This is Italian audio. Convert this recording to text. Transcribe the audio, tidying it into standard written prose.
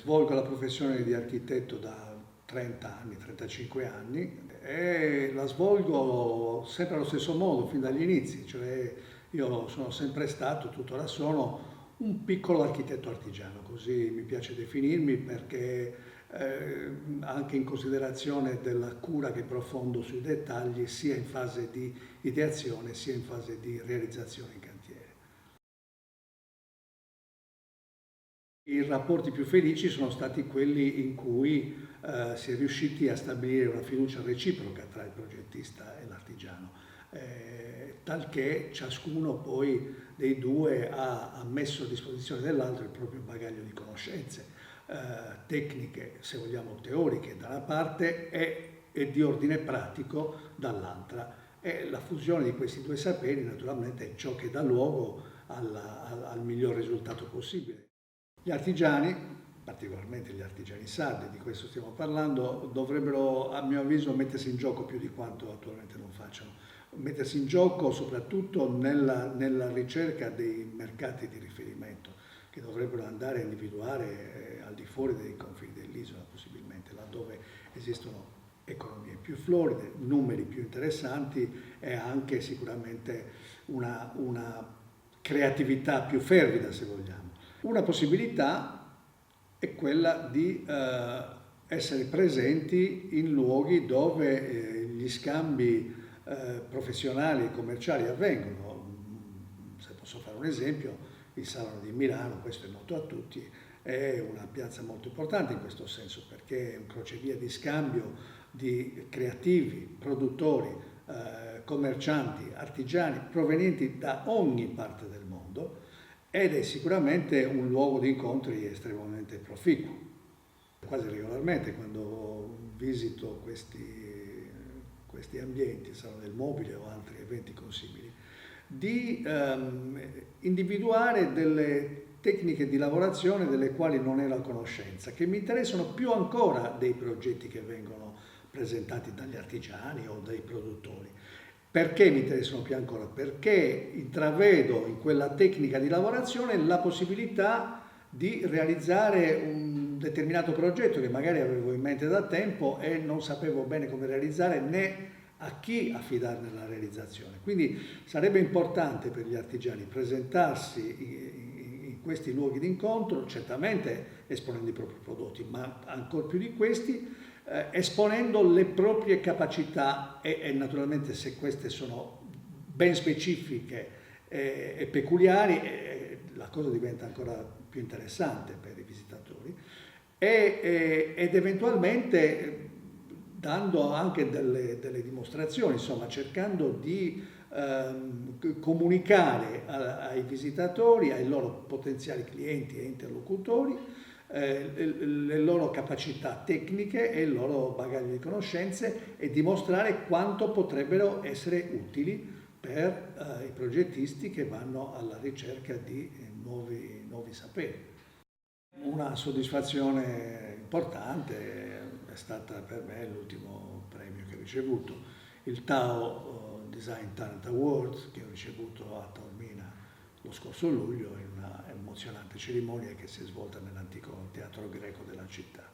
Svolgo la professione di architetto da 30 anni, 35 anni e la svolgo sempre allo stesso modo, fin dagli inizi, cioè io sono sempre stato, tuttora sono, un piccolo architetto artigiano, così mi piace definirmi perché anche in considerazione della cura che profondo sui dettagli, sia in fase di ideazione sia in fase di realizzazione in cantiere. I rapporti più felici sono stati quelli in cui si è riusciti a stabilire una fiducia reciproca tra il progettista e l'artigiano, talché ciascuno poi dei due ha messo a disposizione dell'altro il proprio bagaglio di conoscenze, tecniche, se vogliamo teoriche da una parte e di ordine pratico dall'altra. E la fusione di questi due saperi naturalmente è ciò che dà luogo al miglior risultato possibile. Gli artigiani, particolarmente gli artigiani sardi, di questo stiamo parlando, dovrebbero a mio avviso mettersi in gioco più di quanto attualmente non facciano, mettersi in gioco soprattutto nella ricerca dei mercati di riferimento che dovrebbero andare a individuare al di fuori dei confini dell'isola possibilmente, laddove esistono economie più floride, numeri più interessanti e anche sicuramente una creatività più fervida se vogliamo. Una possibilità è quella di essere presenti in luoghi dove gli scambi professionali e commerciali avvengono. Se posso fare un esempio, il Salone di Milano, questo è noto a tutti, è una piazza molto importante in questo senso perché è un crocevia di scambio di creativi, produttori, commercianti, artigiani provenienti da ogni parte del mondo ed è sicuramente un luogo di incontri estremamente proficuo. Quasi regolarmente quando visito questi ambienti, Salone del Mobile o altri eventi consimili, di individuare delle tecniche di lavorazione delle quali non ero a conoscenza, che mi interessano più ancora dei progetti che vengono presentati dagli artigiani o dai produttori. Perché mi interessano più ancora? Perché intravedo in quella tecnica di lavorazione la possibilità di realizzare un determinato progetto che magari avevo in mente da tempo e non sapevo bene come realizzare né a chi affidarne la realizzazione. Quindi sarebbe importante per gli artigiani presentarsi in questi luoghi di incontro, certamente esponendo i propri prodotti, ma ancor più di questi esponendo le proprie capacità e naturalmente se queste sono ben specifiche e peculiari la cosa diventa ancora più interessante per i visitatori ed eventualmente dando anche delle dimostrazioni, insomma cercando di comunicare ai visitatori, ai loro potenziali clienti e interlocutori le loro capacità tecniche e il loro bagaglio di conoscenze e dimostrare quanto potrebbero essere utili per i progettisti che vanno alla ricerca di nuovi saperi. Una soddisfazione importante è stata per me l'ultimo premio che ho ricevuto, il Tao Design Talent Award che ho ricevuto a Taormina lo scorso luglio in una emozionante cerimonia che si è svolta nell'antico teatro greco della città.